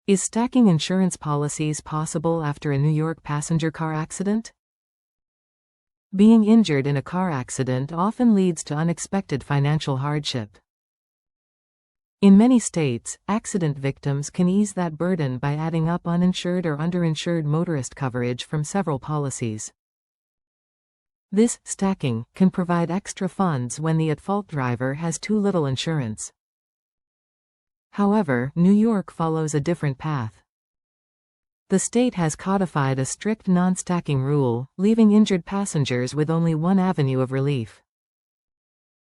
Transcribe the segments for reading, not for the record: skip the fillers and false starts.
Is stacking insurance policies possible after a New York passenger car accident? Being injured in a car accident often leads to unexpected financial hardship. In many states, accident victims can ease that burden by adding up uninsured or underinsured motorist coverage from several policies. This stacking can provide extra funds when the at-fault driver has too little insurance. However, New York follows a different path. The state has codified a strict non-stacking rule, leaving injured passengers with only one avenue of relief.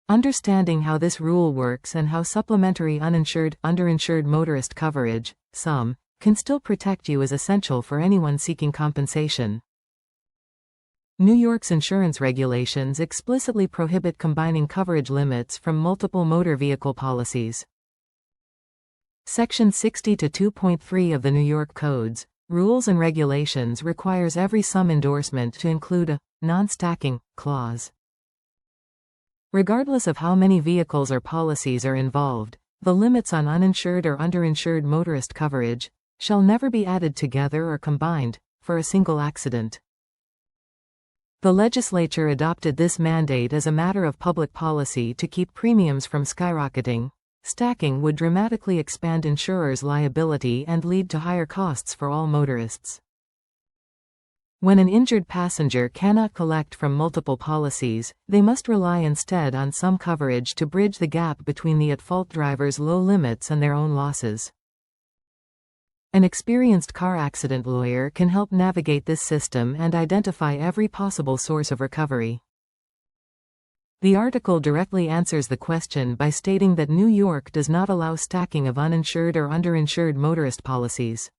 Understanding how this rule works and how supplementary uninsured, underinsured motorist coverage, SUM, can still protect you is essential for anyone seeking compensation. New York's insurance regulations explicitly prohibit combining coverage limits from multiple motor vehicle policies. Section 60-2.3 of the New York Codes, Rules and Regulations requires every SUM endorsement to include a non-stacking clause. Regardless of how many vehicles or policies are involved, the limits on uninsured or underinsured motorist coverage shall never be added together or combined for a single accident. The legislature adopted this mandate as a matter of public policy to keep premiums from skyrocketing. Stacking would dramatically expand insurers' liability and lead to higher costs for all motorists. When an injured passenger cannot collect from multiple policies, they must rely instead on some coverage to bridge the gap between the at-fault driver's low limits and their own losses. An experienced car accident lawyer can help navigate this system and identify every possible source of recovery. The article directly answers the question by stating that New York does not allow stacking of uninsured or underinsured motorist policies.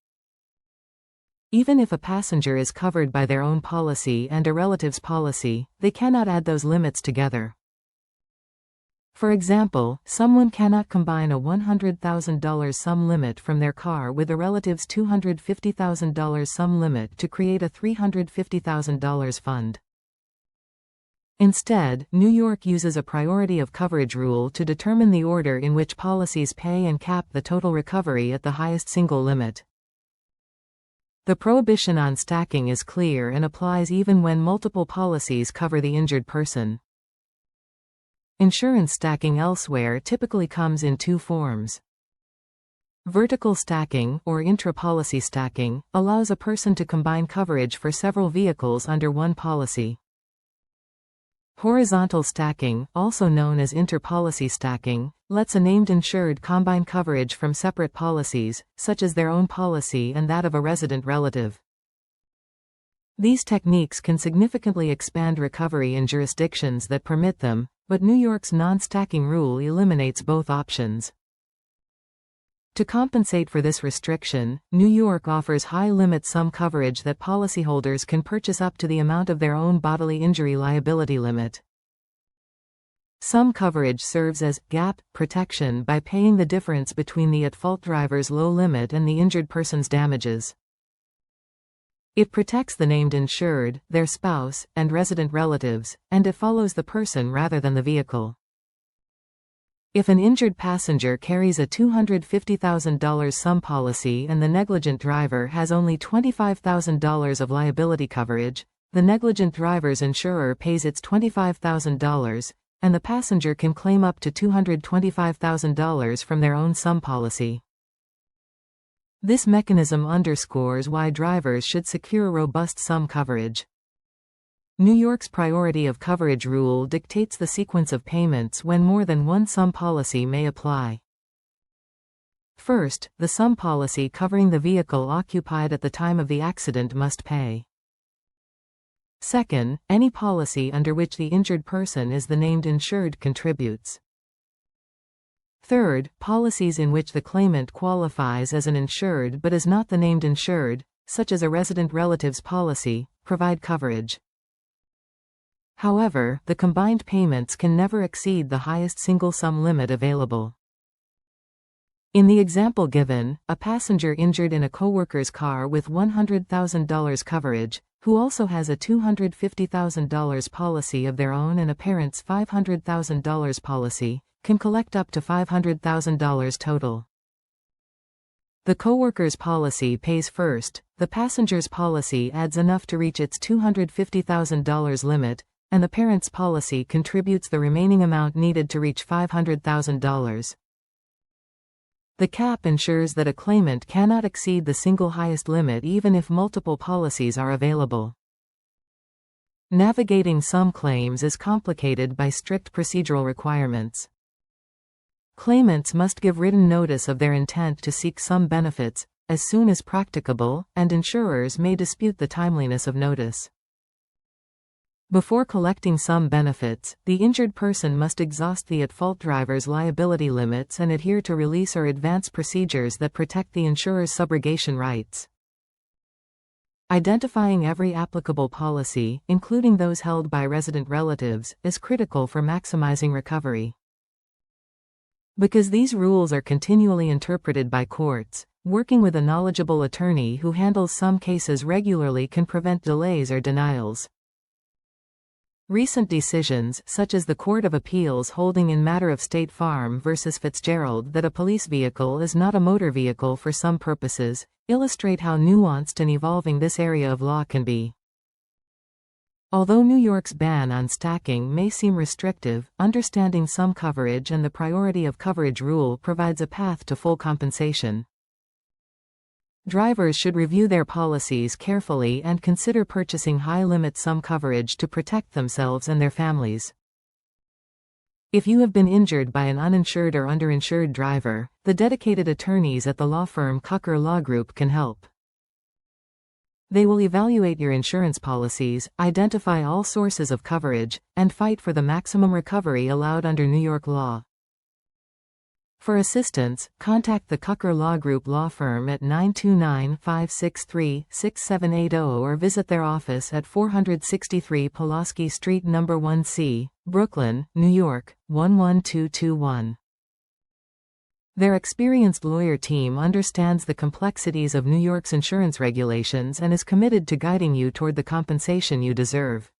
Even if a passenger is covered by their own policy and a relative's policy, they cannot add those limits together. For example, someone cannot combine a $100,000 sum limit from their car with a relative's $250,000 sum limit to create a $350,000 fund. Instead, New York uses a priority of coverage rule to determine the order in which policies pay and cap the total recovery at the highest single limit. The prohibition on stacking is clear and applies even when multiple policies cover the injured person. Insurance stacking elsewhere typically comes in two forms. Vertical stacking, or intra-policy stacking, allows a person to combine coverage for several vehicles under one policy. Horizontal stacking, also known as inter-policy stacking, lets a named insured combine coverage from separate policies, such as their own policy and that of a resident relative. These techniques can significantly expand recovery in jurisdictions that permit them, but New York's non-stacking rule eliminates both options. To compensate for this restriction, New York offers high-limit sum coverage that policyholders can purchase up to the amount of their own bodily injury liability limit. Sum coverage serves as gap protection by paying the difference between the at-fault driver's low limit and the injured person's damages. It protects the named insured, their spouse, and resident relatives, and it follows the person rather than the vehicle. If an injured passenger carries a $250,000 sum policy and the negligent driver has only $25,000 of liability coverage, the negligent driver's insurer pays its $25,000, and the passenger can claim up to $225,000 from their own sum policy. This mechanism underscores why drivers should secure robust sum coverage. New York's priority of coverage rule dictates the sequence of payments when more than one sum policy may apply. First, the sum policy covering the vehicle occupied at the time of the accident must pay. Second, any policy under which the injured person is the named insured contributes. Third, policies in which the claimant qualifies as an insured but is not the named insured, such as a resident relative's policy, provide coverage. However, the combined payments can never exceed the highest single sum limit available. In the example given, a passenger injured in a coworker's car with $100,000 coverage, who also has a $250,000 policy of their own and a parent's $500,000 policy, can collect up to $500,000 total. The coworker's policy pays first, the passenger's policy adds enough to reach its $250,000 limit, and the parent's policy contributes the remaining amount needed to reach $500,000. The cap ensures that a claimant cannot exceed the single highest limit even if multiple policies are available. Navigating some claims is complicated by strict procedural requirements. Claimants must give written notice of their intent to seek some benefits, as soon as practicable, and insurers may dispute the timeliness of notice. Before collecting some benefits, the injured person must exhaust the at-fault driver's liability limits and adhere to release or advance procedures that protect the insurer's subrogation rights. Identifying every applicable policy, including those held by resident relatives, is critical for maximizing recovery. Because these rules are continually interpreted by courts, working with a knowledgeable attorney who handles some cases regularly can prevent delays or denials. Recent decisions, such as the Court of Appeals holding in matter of State Farm v. Fitzgerald that a police vehicle is not a motor vehicle for some purposes, illustrate how nuanced and evolving this area of law can be. Although New York's ban on stacking may seem restrictive, understanding some coverage and the priority of coverage rule provides a path to full compensation. Drivers should review their policies carefully and consider purchasing high-limit sum coverage to protect themselves and their families. If you have been injured by an uninsured or underinsured driver, the dedicated attorneys at the law firm Kucher Law Group can help. They will evaluate your insurance policies, identify all sources of coverage, and fight for the maximum recovery allowed under New York law. For assistance, contact the Kucher Law Group law firm at 929-563-6780 or visit their office at 463 Pulaski Street No. 1C, Brooklyn, New York, 11221. Their experienced lawyer team understands the complexities of New York's insurance regulations and is committed to guiding you toward the compensation you deserve.